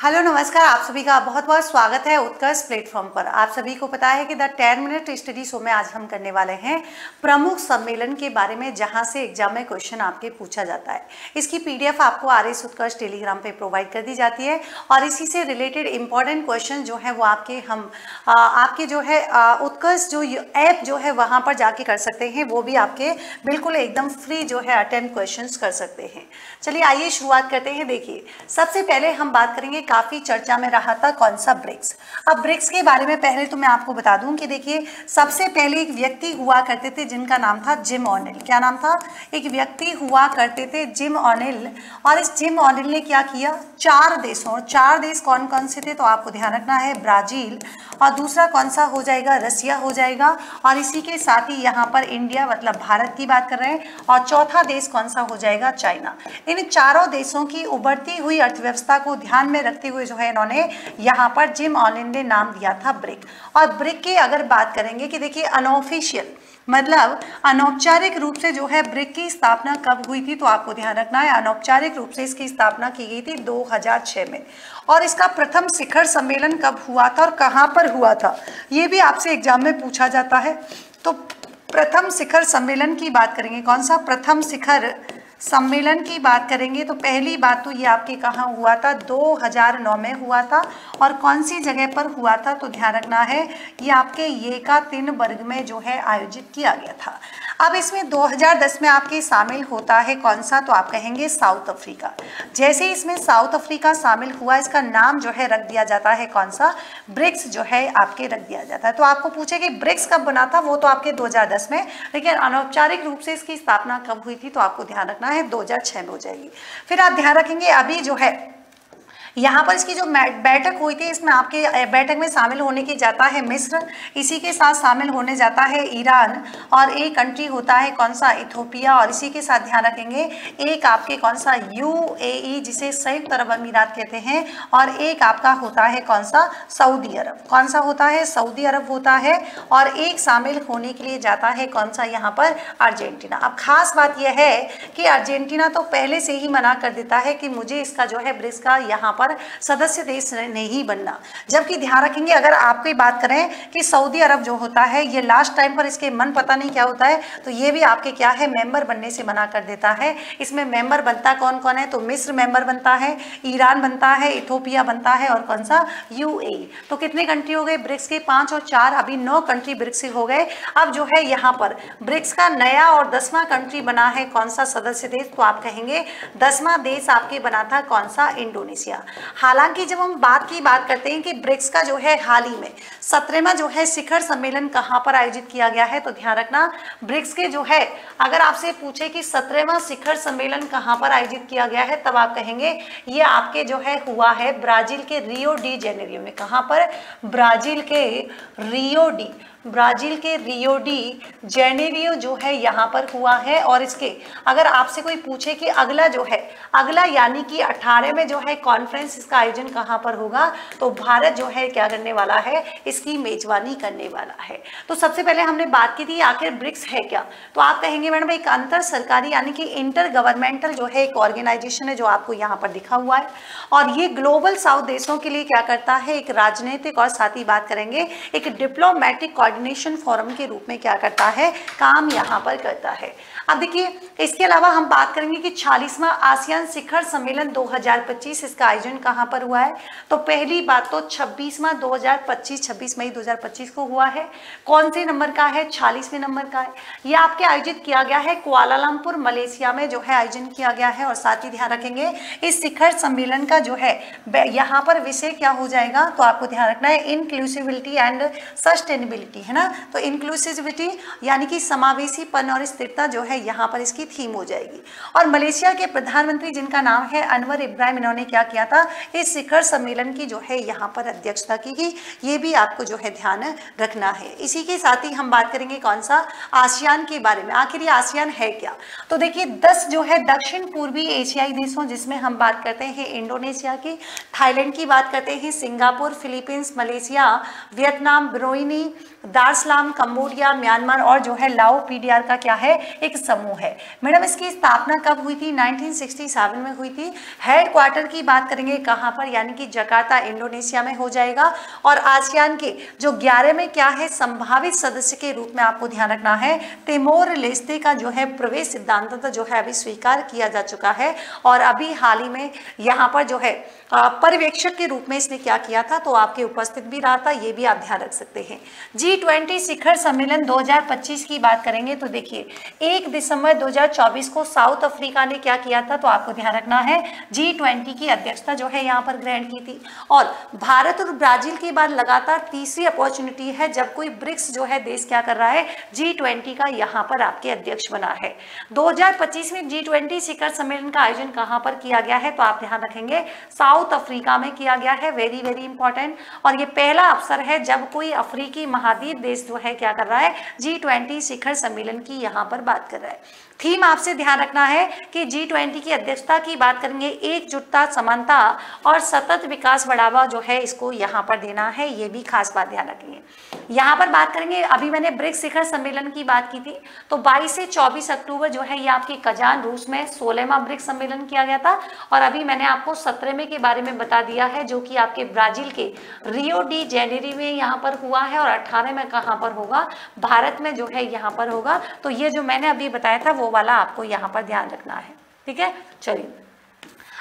Hello नमस्कार, आप सभी का बहुत बहुत स्वागत है उत्कर्ष प्लेटफॉर्म पर। आप सभी को पता है कि द 10 मिनट स्टडी शो में आज हम करने वाले हैं प्रमुख सम्मेलन के बारे में, जहां से एग्जाम में क्वेश्चन आपके पूछा जाता है। इसकी पीडीएफ आपको आरएस उत्कर्ष टेलीग्राम पे प्रोवाइड कर दी जाती है और इसी से रिलेटेड इंपॉर्टेंट क्वेश्चन जो है वो आपके जो है उत्कर्ष जो ऐप जो है वहाँ पर जाके कर सकते हैं। वो भी आपके बिल्कुल एकदम फ्री जो है अटेम्प्ट क्वेश्चन कर सकते हैं। चलिए आइए शुरुआत करते हैं। देखिए, सबसे पहले हम बात करेंगे, काफी चर्चा में रहा था कौन सा ब्रिक्स। अब ब्रिक्स के बारे में पहले तो मैं आपको बता दूं कि देखिए, सबसे पहले एक व्यक्ति हुआ करते थे जिनका नाम था जिम ऑनेल। क्या नाम था? एक व्यक्ति हुआ करते थे जिम ऑनेल। और इस जिम ऑनेल ने क्या किया, 4 देशों, और 4 देश कौन कौन से थे तो आपको ध्यान रखना है, ब्राजील, और दूसरा कौन सा हो जाएगा, रसिया हो जाएगा, और इसी के साथ ही यहाँ पर इंडिया मतलब भारत की बात कर रहे हैं, और चौथा देश कौन सा हो जाएगा, चाइना। इन चारों देशों की उभरती हुई अर्थव्यवस्था को ध्यान में रखते हुए जो है इन्होंने यहाँ पर जिम ऑनेल ने नाम दिया था ब्रिक। और ब्रिक की अगर बात करेंगे कि देखिए, अनऑफिशियल मतलब अनौपचारिक रूप से जो है ब्रिक की स्थापना कब हुई थी तो आपको ध्यान रखना है, अनौपचारिक रूप से इसकी स्थापना की गई थी 2006 में। और इसका प्रथम शिखर सम्मेलन कब हुआ था और कहाँ पर हुआ था, ये भी आपसे एग्जाम में पूछा जाता है। तो प्रथम शिखर सम्मेलन की बात करेंगे, कौन सा प्रथम शिखर सम्मेलन की बात करेंगे तो पहली बात तो ये आपके कहाँ हुआ था, 2009 में हुआ था। और कौन सी जगह पर हुआ था तो ध्यान रखना है, ये आपके येकातेरिनबर्ग में जो है आयोजित किया गया था। अब इसमें 2010 में आपके शामिल होता है कौन सा तो आप कहेंगे साउथ अफ्रीका। जैसे इसमें साउथ अफ्रीका शामिल हुआ, इसका नाम जो है रख दिया जाता है कौन सा, ब्रिक्स जो है आपके रख दिया जाता है। तो आपको पूछे कि ब्रिक्स कब बना था, वो तो आपके 2010 में, लेकिन अनौपचारिक रूप से इसकी स्थापना कब हुई थी तो आपको ध्यान रखना है 2006 में हो जाएगी। फिर आप ध्यान रखेंगे अभी जो है यहाँ पर इसकी जो बैठक हुई थी, इसमें आपके बैठक में शामिल होने की जाता है मिस्र, इसी के साथ शामिल होने जाता है ईरान, और एक कंट्री होता है कौन सा, इथोपिया, और इसी के साथ ध्यान रखेंगे एक आपके कौन सा, यूएई जिसे संयुक्त अरब अमीरात कहते हैं, और एक आपका होता है कौन सा, सऊदी अरब। कौन सा होता है, सऊदी अरब होता है। और एक शामिल होने के लिए जाता है कौन सा, यहाँ पर अर्जेंटीना। अब खास बात यह है कि अर्जेंटीना तो पहले से ही मना कर देता है कि मुझे इसका जो है ब्रिक्स का यहाँ पर सदस्य देश नहीं बनना। जबकि ध्यान रखेंगे अगर आपकी बात करें कि सऊदी अरब जो होता है ये लास्ट टाइम पर इसके मन पता नहीं क्या होता है, तो ये भी आपके क्या है, मेंबर बनने से मना कर देता है। इसमें मेंबर बनता कौन कौन है तो मिस्र मेंबर बनता है, ईरान बनता है, इथोपिया बनता है, और कौन सा, यूएई। तो कितने कंट्री हो गए ब्रिक्स के, 5 और 4, अभी 9 कंट्री ब्रिक्स हो गए। अब जो है यहाँ पर ब्रिक्स का नया और 10वां कंट्री बना है कौन सा सदस्य देश तो आप कहेंगे 10वां देश आपके बना था कौन सा, इंडोनेशिया। हालांकि जब हम बात करते हैं कि ब्रिक्स का जो है हाल ही में 17वां जो है शिखर सम्मेलन कहां पर आयोजित किया गया है तो ध्यान रखना, ब्रिक्स के जो है अगर आपसे पूछे कि 17वां शिखर सम्मेलन कहां पर आयोजित किया गया है तब आप कहेंगे ये आपके जो है हुआ है ब्राजील के रियो डी जेनेरियो में। कहां पर, ब्राजील के रियो डी जेनेरियो जो है यहाँ पर हुआ है। और इसके अगर आपसे कोई पूछे कि अगला जो है, अगला यानी कि 18 में जो है कॉन्फ्रेंस, इसका आयोजन कहाँ पर होगा तो भारत जो है क्या करने वाला है, इसकी मेजबानी करने वाला है। तो सबसे पहले हमने बात की थी आखिर ब्रिक्स है क्या, तो आप कहेंगे मैडम एक अंतर सरकारी यानी कि इंटर गवर्नमेंटल जो है एक ऑर्गेनाइजेशन है जो आपको यहाँ पर दिखा हुआ है। और ये ग्लोबल साउथ देशों के लिए क्या करता है, एक राजनीतिक और साथ ही बात करेंगे एक डिप्लोमेटिक कोऑर्डिनेशन फोरम के रूप में क्या करता है, काम यहाँ पर करता है। अब देखिए, इसके अलावा हम बात करेंगे कि 46वां आसियान शिखर सम्मेलन 2025 इसका आयोजन कहाँ पर हुआ है तो पहली बात तो 26 मई 2025 को हुआ है। कौन से नंबर का है, 46वें नंबर का है। यह आपके आयोजित किया गया है कुआलालंपुर मलेशिया में जो है आयोजन किया गया है। और साथ ही ध्यान रखेंगे इस शिखर सम्मेलन का जो है यहाँ पर विषय क्या हो जाएगा तो आपको ध्यान रखना है इंक्लूसिविटी एंड सस्टेनेबिलिटी, है ना। तो इंक्लूसिविटी यानी कि समावेशीपन और स्थिरता जो है यहाँ पर इसकी थीम हो जाएगी। और मलेशिया के प्रधानमंत्री जिनका नाम है अनवर इब्राहिम, इन्होंने क्या किया था, इस शिखर सम्मेलन की जो है यहाँ पर अध्यक्षता की गई। ये भी आपको जो है ध्यान रखना है। इसी के साथ ही हम बात करेंगे कौन सा, आसियान के बारे में। आखिर ये आसियान है क्या तो देखिए 10 जो है दक्षिण पूर्वी एशियाई देशों, जिसमें हम बात करते हैं इंडोनेशिया की, थाईलैंड की बात करते हैं, Singapore, Philippines, Malaysia, Vietnam, Brunei, Darussalam, Cambodia, Myanmar और जो है लाओ पीडीआर का क्या है, एक समूह है। मैडम इसकी स्थापना कब हुई थी? 1967 में हुई थी। हेडक्वार्टर की बात करेंगे कहाँ पर, यानी कि जकार्ता इंडोनेशिया में हो जाएगा। और आसियान के जो 11 में क्या है, संभावित सदस्य के रूप में आपको ध्यान रखना है, तिमोर लेस्ते का जो है प्रवेश सिद्धांत जो है अभी स्वीकार किया जा चुका है। और अभी हाल ही में यहाँ पर जो है पर्यवेक्षक के रूप में इसने क्या किया था, तो आपके उपस्थित भी रहा था, ये भी आप ध्यान रख सकते हैं। G20 शिखर सम्मेलन 2025 की बात करेंगे तो देखिए 1 दिसंबर 2024 को साउथ अफ्रीका ने क्या किया था, तो आपको ध्यान रखना है G20 की अध्यक्षता जो है यहाँ पर ग्रहण की थी। और भारत और ब्राजील के बाद लगातार तीसरी अपॉर्चुनिटी है जब कोई ब्रिक्स जो है देश क्या कर रहा है, G20 का यहाँ पर आपके अध्यक्ष बना है। 2025 में G20 शिखर सम्मेलन का आयोजन कहाँ पर किया गया है, तो आप ध्यान रखेंगे साउथ अफ्रीका में किया गया है। Very very important. और ये पहला अवसर है जब कोई अफ्रीकी महाद्वीप देश जो है क्या कर रहा है, G20 शिखर सम्मेलन की यहाँ पर बात कर रहा है। थीम आपसे ध्यान रखना है कि G20 की अध्यक्षता की बात करेंगे, एकजुटता, समानता और सतत विकास बढ़ावा जो है इसको यहाँ पर देना है, ये भी खास बात ध्यान रखिए। यहाँ पर बात करेंगे, अभी मैंने ब्रिक्स शिखर सम्मेलन की बात की थी, तो 22 से 24 अक्टूबर जो है ये आपकी कजान रूस में 16वां ब्रिक्स सम्मेलन किया गया था। और अभी मैंने आपको 17वें के बारे में बता दिया है जो कि आपके ब्राजील के रियो डी जेनेरो में यहाँ पर हुआ है। और 18 में कहाँ पर होगा, भारत में जो है यहाँ पर होगा। तो ये जो मैंने अभी बताया था वो वाला आपको यहाँ पर ध्यान रखना है, ठीक है। चलिए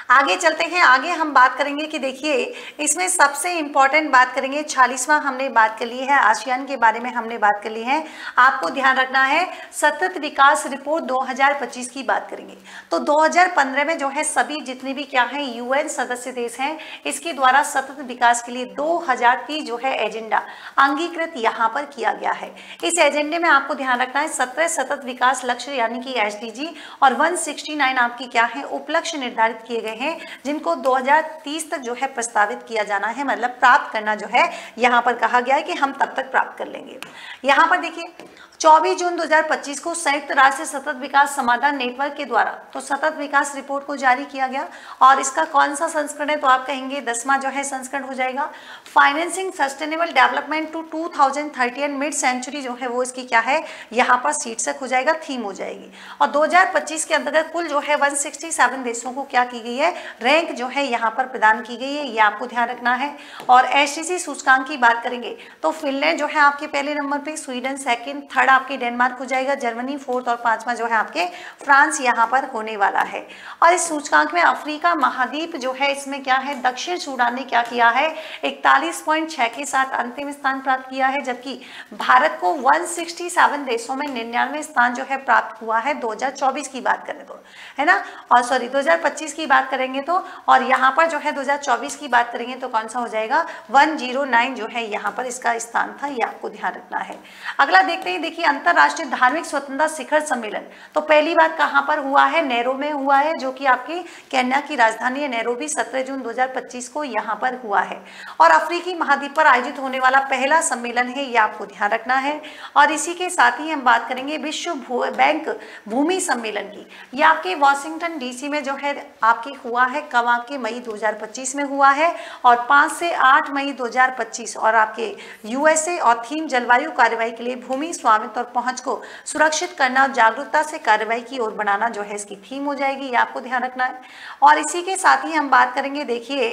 आगे चलते हैं। आगे हम बात करेंगे कि देखिए इसमें सबसे इंपॉर्टेंट बात करेंगे, 46वां हमने बात कर ली है, आसियान के बारे में हमने बात कर ली है। आपको ध्यान रखना है सतत विकास रिपोर्ट 2025 की बात करेंगे। तो 2015 में जो है सभी जितने भी क्या है UN सदस्य देश हैं, इसके द्वारा सतत विकास के लिए 2030 जो है एजेंडा अंगीकृत यहाँ पर किया गया है। इस एजेंडे में आपको ध्यान रखना है 17 सतत विकास लक्ष्य यानी कि SDG और 169 आपकी क्या है उपलक्ष्य निर्धारित किए गए हैं, जिनको 2030 तक जो है प्रस्तावित किया जाना है, मतलब प्राप्त करना जो है यहाँ पर कहा गया है कि हम तब तक प्राप्त कर लेंगे। यहाँ पर देखिए 24 जून 2025 को संयुक्त राष्ट्र सतत विकास समाधान नेटवर्क के द्वारा तो सतत विकास रिपोर्ट को जारी किया गया। और इसका कौन सा संस्करण है, तो आप कहेंगे 10वां जो है संस्करण हो जाएगा। Financing sustainable development to 2030 and mid century जो है वो इसकी क्या है यहाँ पर शीर्षक हो जाएगा, थीम हो जाएगी। और 2025 के अंतर्गत कुल जो है 167 देशों को क्या की गई है, रैंक जो है यहाँ पर प्रदान की गई है, ये आपको ध्यान रखना है। और SDG सूचकांक की बात करेंगे तो फिनलैंड जो है आपके पहले नंबर पे, स्वीडन सेकंड, थर्ड आपके डेनमार्क हो जाएगा, जर्मनी फोर्थ और 5वां जो है आपके फ्रांस यहाँ पर होने वाला है। और इस सूचकांक में अफ्रीका महाद्वीप जो है इसमें क्या है, दक्षिण सूडान ने क्या किया है 41.6 के साथ अंतिम स्थान प्राप्त किया है, जबकि भारत को 167 देशों में 99 स्थान जो है प्राप्त हुआ है 2024 की बात करें तो, है ना। और सॉरी 2025 की बात करेंगे तो, और यहाँ पर जो है 2024 की बात करेंगे तो कौन सा हो जाएगा 109 जो है यहाँ पर इसका स्थान था, ये आपको ध्यान रखना है। अगला देखते हैं, देखिए अंतरराष्ट्रीय धार्मिक स्वतंत्रता शिखर सम्मेलन तो पहली बार कहाँ पर हुआ है, नैरो में हुआ है, जो कि आपकी केन्या की राजधानी है नैरोबी, 17 जून 2025 को यहाँ पर हुआ है। और अफ्रीकी महाद्वीप पर आयोजित होने वाला पहला सम्मेलन है, ये आपको ध्यान रखना है। और इसी के साथ ही हम बात करेंगे विश्व बैंक भूमि सम्मेलन की, ये आपके वाशिंगटन DC में जो है आपके हुआ है, कब आपके मई 2025 में हुआ है, और 5 से 8 मई 2025। और आपके USA और थीम जलवायु कार्रवाई के लिए भूमि स्वामित्व और पहुंच को सुरक्षित करना और जागरूकता से कार्रवाई की ओर बनाना जो है इसकी थीम हो जाएगी, ये आपको ध्यान रखना है। और इसी के साथ ही हम बात करेंगे देखिए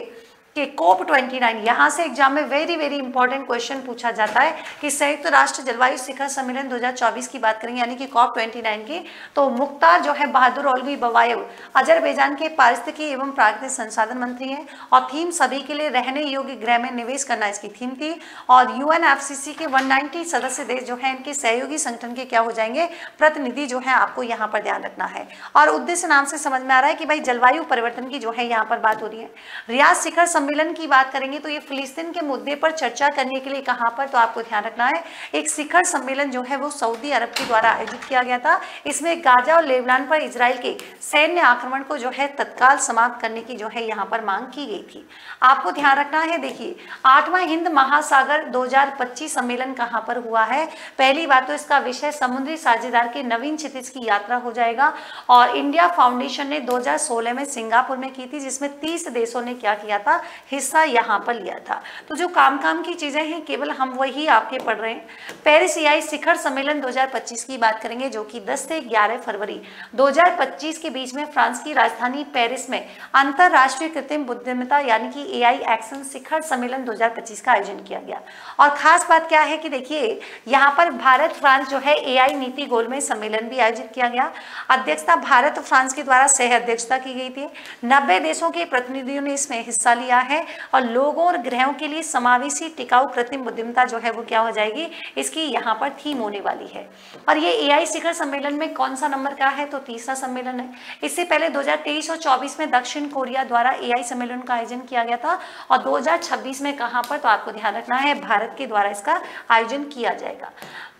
कि COP29, यहाँ से एग्जाम में वेरी वेरी इंपॉर्टेंट क्वेश्चन पूछा जाता है कि संयुक्त राष्ट्र जलवायु शिखर सम्मेलन 2024 की बात करेंगे यानी कि COP29 की, तो मुख्तार जो है बहादुर औलवी बवायव अजरबैजान के पारिस्थितिकी एवं प्राकृतिक संसाधन मंत्री हैं। और थीम सभी के लिए रहने योग्य गृह में निवेश करना इसकी थीम थी। और UNFCCC के 190 सदस्य देश जो है इनके सहयोगी संगठन के क्या हो जाएंगे, प्रतिनिधि जो है आपको यहाँ पर ध्यान रखना है। और उद्देश्य नाम से समझ में आ रहा है कि भाई जलवायु परिवर्तन की जो है यहाँ पर बात हो रही है। रियाद शिखर सम्मेलन की बात करेंगे तो ये फिलिस्तीन के मुद्दे पर चर्चा करने के लिए कहां पर, तो आपको ध्यान रखना है एक शिखर सम्मेलन जो है वो सऊदी अरब के द्वारा आयोजित किया गया था। इसमें गाजा और लेबनान पर इजराइल के सैन्य आक्रमण को जो है तत्काल समाप्त करने की जो है यहाँ पर मांग की गई थी, आपको ध्यान रखना है। देखिए 8वां हिंद महासागर 2025 सम्मेलन कहाँ पर हुआ है, पहली बात तो इसका विषय समुद्री साझेदार के नवीन क्षितिज की यात्रा हो जाएगा। और इंडिया फाउंडेशन ने 2016 में सिंगापुर में की थी, जिसमें 30 देशों ने क्या किया था, हिस्सा यहाँ पर लिया था। तो जो काम की चीजें हैं केवल हम वही आपके पढ़ रहे हैं। पेरिस एआई शिखर सम्मेलन 2025 की बात करेंगे, जो कि 10 से 11 फरवरी 2025 के बीच में फ्रांस की राजधानी पेरिस में अंतरराष्ट्रीय कृत्रिम बुद्धिमत्ता यानी कि एआई एक्शन शिखर सम्मेलन 2025 का आयोजन किया गया। और खास बात क्या है कि देखिए यहाँ पर भारत फ्रांस जो है एआई नीति गोलमेज सम्मेलन भी आयोजित किया गया। अध्यक्षता भारत और फ्रांस के द्वारा सह अध्यक्षता की गई थी। 90 देशों के प्रतिनिधियों ने इसमें हिस्सा लिया है और लोगों और ग्रहों के लिए समावेशी टिकाऊ कृत्रिम बुद्धिमत्ता जो है वो क्या हो जाएगी, इसकी यहाँ पर थीम होने वाली है। और ये एआई शिखर सम्मेलन में कौन सा नंबर का है, तो तीसरा सम्मेलन है। इससे पहले 2023 और 24 में दक्षिण कोरिया द्वारा एआई सम्मेलन का आयोजन किया गया था और 2026 में कहां पर, तो आपको ध्यान रखना है भारत के द्वारा इसका आयोजन किया जाएगा।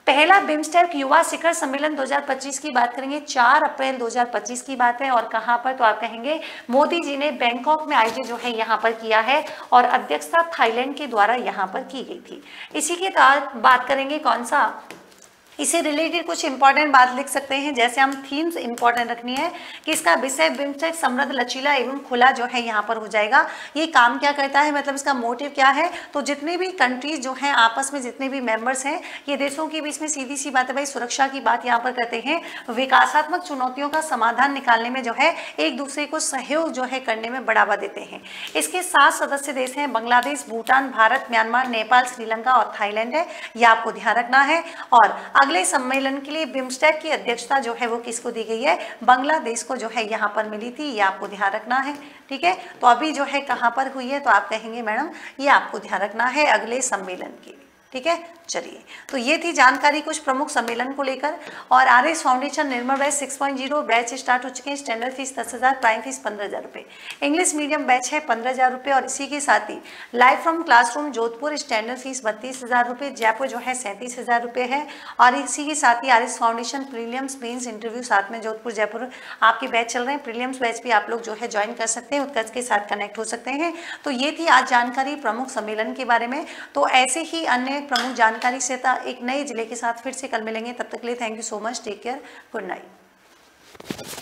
पहला बिम्स्टेक युवा शिखर सम्मेलन 2025 की बात करेंगे, 4 अप्रैल 2025 की बात है और कहां पर, तो आप कहेंगे मोदी जी ने बैंकॉक में आयोजित जो है यहाँ पर किया है और अध्यक्षता थाईलैंड के द्वारा यहाँ पर की गई थी। इसी के साथ बात करेंगे कौन सा, इसे रिलेटेड कुछ इंपॉर्टेंट बात लिख सकते हैं, जैसे हम थीम्स इंपॉर्टेंट रखनी है कि इसका विषय बिम्स्टेक समृद्ध लचीला एवं खुला जो है यहाँ पर हो जाएगा। ये काम क्या करता है, मतलब इसका मोटिव क्या है, तो जितने भी कंट्रीज जो हैं आपस में जितने भी मेंबर्स हैं ये देशों के बीच में सीधी सी बात है भाई सुरक्षा की बात यहाँ पर करते हैं, विकासात्मक चुनौतियों का समाधान निकालने में जो है एक दूसरे को सहयोग जो है करने में बढ़ावा देते हैं। इसके 7 सदस्य देश हैं, बांग्लादेश, भूटान, भारत, म्यांमार, नेपाल, श्रीलंका और थाईलैंड है, यह आपको ध्यान रखना है। और अगले सम्मेलन के लिए बिम्स्टेक की अध्यक्षता जो है वो किसको दी गई है, बांग्लादेश को जो है यहाँ पर मिली थी, ये आपको ध्यान रखना है। ठीक है, तो अभी जो है कहाँ पर हुई है, तो आप कहेंगे मैडम ये आपको ध्यान रखना है अगले सम्मेलन की। ठीक है, चलिए तो ये थी जानकारी कुछ प्रमुख सम्मेलन को लेकर। और आरएस फाउंडेशन निर्मल बैच 6.0 बैच स्टार्ट हो चुके हैं। स्टैंडर्ड फीस 10,000, प्राइम फीस 15,000 रुपये, इंग्लिश मीडियम बैच है 15,000 रुपये और इसी के साथ ही live from classroom Jodhpur standard fees 32,000 रुपये, जयपुर जो है 37,000 रुपये है। और इसी के साथ ही RS foundation prelims mains interview साथ में जोधपुर जयपुर आपके बैच चल रहे हैं। प्रीलियम्स बैच भी आप लोग जो है ज्वाइन कर सकते हैं, उत्कर्ष के साथ कनेक्ट हो सकते हैं। तो ये थी आज जानकारी प्रमुख सम्मेलन के बारे में। तो ऐसे ही अन्य प्रमुख जानकारी से एक नए जिले के साथ फिर से कल मिलेंगे। तब तक के लिए thank you so much, take care, good night.